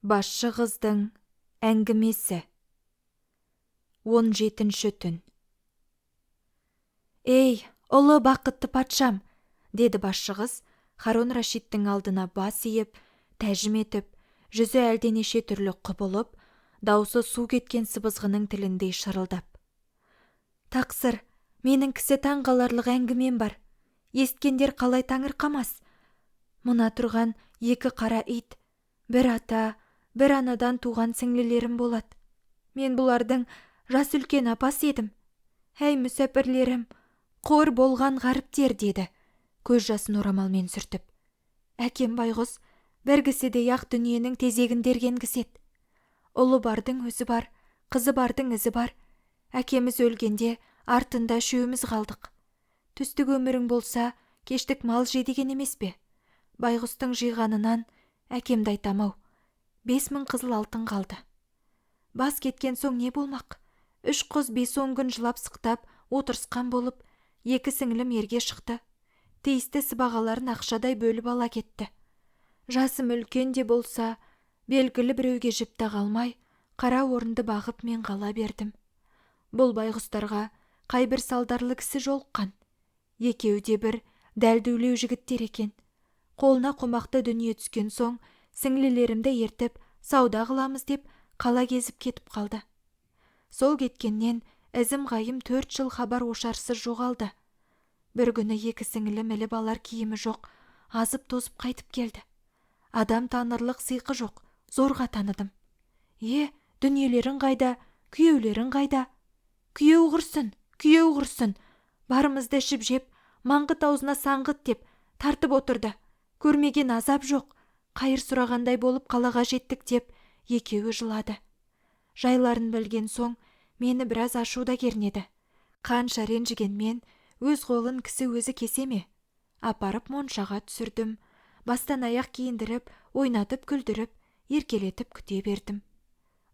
Басшы қыздың әңгімесі. 17-ші түн. «Ей, ұлы бақытты патшам!» деді басшы қыз, Харун Рашидтің алдына бас иіп, тәжім етіп, жүзі әлденеше түрлі құбылып, даусы су кеткен сыбызғының тіліндей шырылдап. «Тақсыр, менің кісі таң қаларлық әңгімем бар. Есткендер қалай таңырқамас? Мұна тұрған екі қара ит, бір ата, бір анадан туған сіңлілерім болады. Мен бұлардың жас үлкен апасы едім. Әй мүсәпірлерім, қор болған ғаріптер, деді, көз жасын орамалмен сүртіп. Әкем байғұс, бір кісідей ақ дүниенің тезегін дерген кісет. Ұлы бардың өзі бар, қызы бардың ізі бар. Әкеміз өлгенде артында үшеуміз қалдық. Түстік өмірің болса, кештік мал же деген емес пе? Байғұстың жиғанынан әкемді айтам-ау, 5000 қызыл алтын қалды. Бас кеткен соң не болмақ? 3 қыз 5-10 күн жылап сықтап отырысқан болып, 2 сіңілім ерге шықты. Тиісті сыбағаларын ақшадай бөліп ала кетті. Жасым үлкен де болса, белгілі біреуге жіпті қалмай, қара орынды бағып мен қала бердім. Бұл байғұстарға қай бір салдарлы кісі жолыққан. Екеуі де бір дәлдулеу жігіттер екен. Қолына қомақты дүние түскен соң, сіңлілерімді ертіп, сауда қыламыз деп, қала кезіп кетіп қалды. Сол кеткеннен ізім ғайым 4 жыл хабар ошарсыз жоғалды. Бір күні 2 сіңілім іліп алар киімі жоқ, азып тозып қайтып келді. Адам танырлық сиқы жоқ, зорға таныдым. Дүниелерің қайда, күйеулерің қайда? Күйеу құрсын, барымызды ішіп жеп, маңғыт аузына саңғыт деп тартып отырды. Көрмеген азап жоқ, қайыр сұрағандай болып қалаға жеттік деп, екеуі жылады. Жайларын білген соң, мені біраз ашуда кернеді. Қанша ренжігенмен, өз қолын кісі өзі кесе ме? Апарып моншаға түсірдім. Бастан аяқ киіндіріп, ойнатып күлдіріп, еркелетіп күте бердім.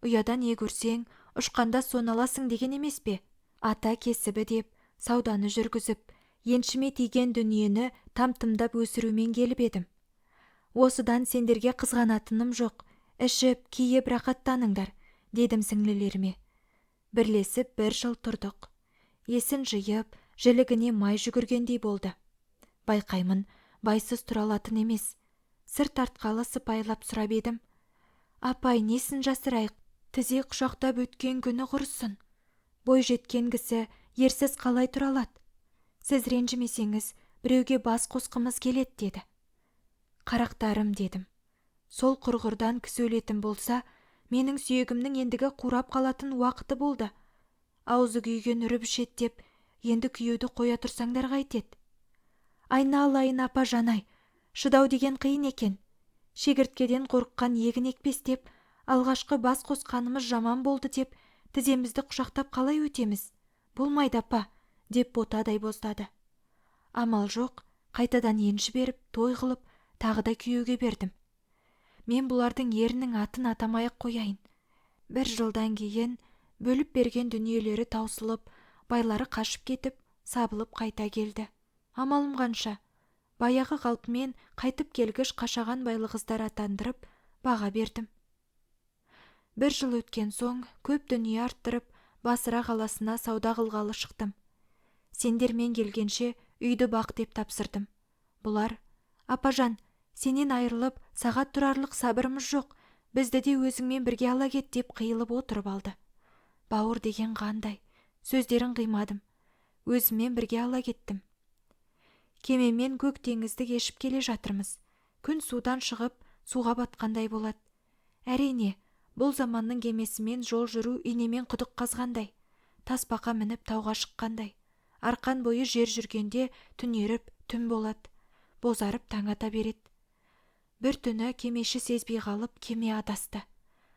Ұядан не көрсең, ұшқанда соналасың деген емес пе? Ата кесібі деп, сауданы жүргізіп, еншіме тиген дүниені тамтымдап өсірумен келіп едім. Осыдан сендерге қызғанатыным жоқ, ішіп, киіп рақаттаныңдар, дедім сіңлілеріме. Бірлесіп 1 жыл тұрдық. Есін жиып, жілігіне май жүгіргендей болды. Байқаймын, байсыз тұралатын емес. Сыр тартқалы сыпайылап сұрап едім. Апай, несін жасырайық? Тізе құшақтап өткен күні құрысын. Бой жеткен кісі ерсіз қалай тұралады? Сіз ренжімесеңіз, біреуге бас қосқымыз келет, деді. Қарақтарым, дедім. Сол құрғырдан кісі өлетін болса, менің сүйегімнің ендігі қурап қалатын уақыты болды. Аузы күйген үріп ішет деп, енді күйеуді қоя тұрсаңдар қайтет. Айналайын апа жанай, шыдау деген қиын екен. Шегірткеден қорыққан егін екпес деп, алғашқы бас қосқанымыз жаман болды деп, тіземізді құшақтап қалай өтеміз? Болмайды апа, деп ботадай боздады. Амал жоқ, қайтадан енші беріп, той қылып, тағы да күйеуге бердім. Мен бұлардың ерінің атын атамай-ақ қояйын. 1 жылдан кейін бөліп берген дүниелері таусылып, байлары қашып кетіп, сабылып қайта келді. Амалым қанша? Баяғы қалпымен қайтып келгіш қашаған байлы қыздар атандырып, баға бердім. 1 жыл өткен соң, көп дүние арттырып, Басыра қаласына сауда қылғалы шықтым. Сендермен келгенше үйді бақ деп тапсырдым. Бұлар, апажан, сенен айырылып, сағат тұрарлық сабырымыз жоқ, бізді де өзіңмен бірге ала кет деп қиылып отырып алды. Бауыр деген қандай, сөздерін қимадым. Өзіммен бірге ала кеттім. Кемемен көк теңізді кешіп келе жатырмыз. Күн судан шығып, суға батқандай болады. Әрине, бұл заманның кемесімен жол жүру инемен құдық қазғандай. Тасбақа мініп тауға шыққандай. Арқан бойы жер жүргенде түнеріп түн болады. Бозарып таң ата береді. Бір түні кемеші сезбей қалып кеме адасты.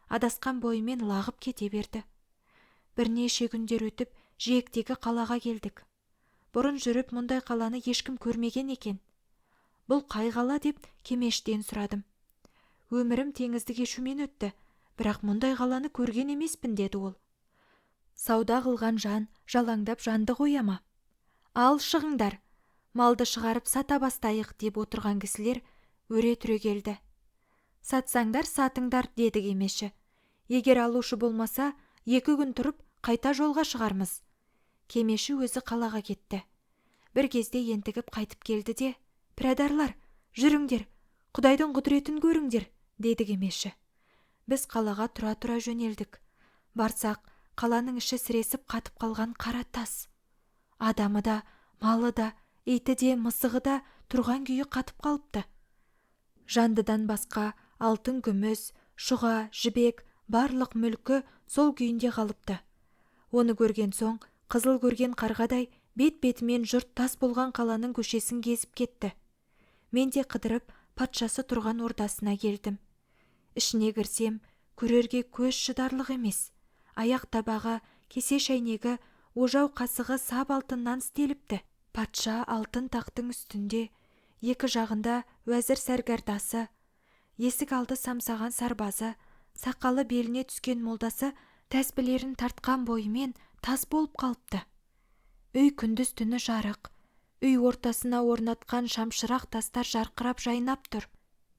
Адасқан бойымен лағып кете берді. Бірнеше күндер өтіп, жиектегі қалаға келдік. Бұрын жүріп мұндай қаланы ешкім көрмеген екен. Бұл қай қала деп кемештен сұрадым. Өмірім теңізді кешумен өтті, бірақ мұндай қаланы көрген емеспін, деді ол. Сауда қылған жан жалаңдап жанды қояма? Ал шығыңдар, малды шығарып сата бастайық деп отырған кісілер өре түрегелді. Сатсаңдар сатыңдар, деді кемеші. Егер алушы болмаса, 2 күн тұрып қайта жолға шығармыз. Кемеші өзі қалаға кетті. Бір кезде ентігіп қайтып келді де: "Пірадарлар, жүріңдер, Құдайдың құдіретін көріңдер", деді кемеші. Біз қалаға тұра-тұра жөнелдік. Барсақ, қаланың іші сіресіп қатып қалған қара тас. Адамы да, малы да, иті де, мысығы да тұрған күйі қатып қалыпты. Жандыдан басқа алтын, күміс, шұға, жібек, барлық мүлкі сол күйінде қалыпты. Оны көрген соң, қызыл көрген қарғадай бет-бетімен жұрт тас болған қаланың көшесін кезіп кетті. Мен де қыдырып патшасы тұрған ордасына келдім. Ішіне кірсем, көрерге көз шыдарлық емес. Аяқ табағы, кесе шәйнегі, ожау қасығы сап алтыннан істеліпті. Патша алтын тақтың үстінде, екі жағында уәзір сәргәрдасы, есік алды самсаған сарбазы, сақалы беліне түскен молдасы тәсбілерін тартқан бойымен тас болып қалыпты. Үй күндіз түні жарық. Үй ортасына орнатқан шамшырақ тастар жарқырап жайнап тұр.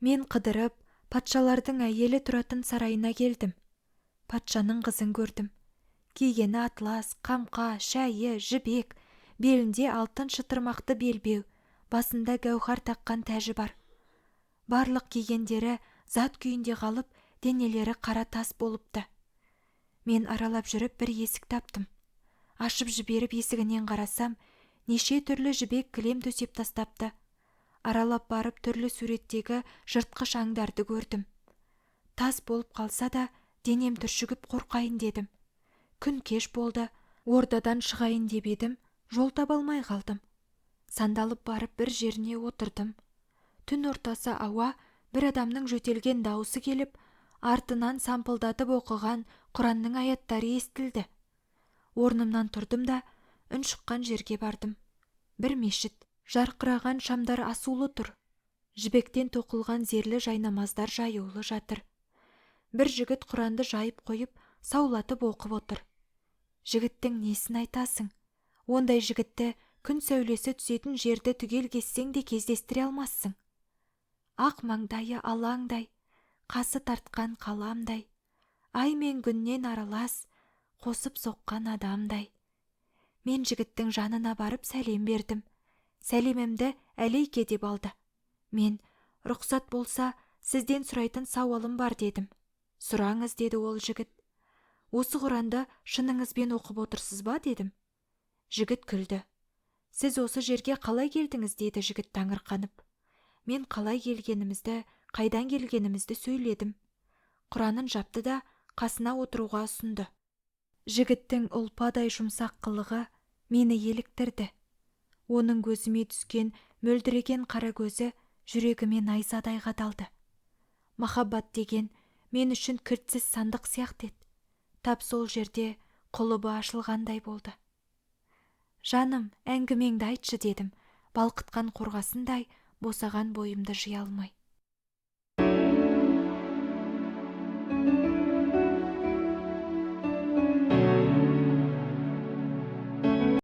Мен қыдырып, патшалардың әйелі тұратын сарайына келдім. Патшаның қызын көрдім. Кигені атлас, қамқа, шәйі, жібек, белінде алтын шытырмақты белбеу, басында гәухар таққан тәжі бар. Барлық кигендері зат күйінде қалып, денелері қара тас болыпты. Мен аралап жүріп бір есік таптым. Ашып жіберіп есігінен қарасам, неше түрлі жібек кілем төсеп тастапты. Аралап барып түрлі суреттегі жыртқыш аңдарды көрдім. Тас болып қалса да, денем түршігіп қорқайын дедім. Күн кеш болды, ордадан шығайын деп едім, жол таба алмай қалдым. Сандалып барып бір жеріне отырдым. Түн ортасы ауа, бір адамның жөтелген дауысы келіп, артынан сампылдатып оқыған Құранның аяттары естілді. Орнымнан тұрдым да, үн шыққан жерге бардым. Бір мешіт, жарқыраған шамдар асулы тұр. Жібектен тоқылған зерлі жайнамаздар жаюлы жатыр. Бір жігіт Құранды жайып қойып, саулатып оқып отыр. Жігіттің несін айтасың? Ондай жігітті күн сәулесі түсетін жерді түгел кессең де кездестіре алмассың. Ақ маңдайы алаңдай, қасы тартқан қаламдай, ай мен күннен аралас, қосып соққан адамдай. Мен жігіттің жанына барып сәлем бердім. Сәлемімді әлейке деп алды. Мен, рұқсат болса, сізден сұрайтын сауалым бар дедім. Сұраңыз, деді ол жігіт. Осы Құранды шыныңызбен оқып отырсыз ба, дедім. Жігіт күлді. Сіз осы жерге қалай келдіңіз, деді жігіт таңырқанып. Мен қалай келгенімізді, қайдан келгенімізді сөйледім. Құранын жапты да қасына отыруға ұсынды. Жігіттің ұлпадай жұмсақ қылығы мені еліктірді. Оның көзіме түскен мөлдіреген қара көзі жүрегіме найзадай қадалды. Махаббат деген мен үшін кілтсіз сандық сияқты еді. Тап сол жерде құлыбы ашылғандай болды. Жаным, әңгімеңді айтшы, дедім, балқытқан қорғасындай босаған бойымды жия алмай.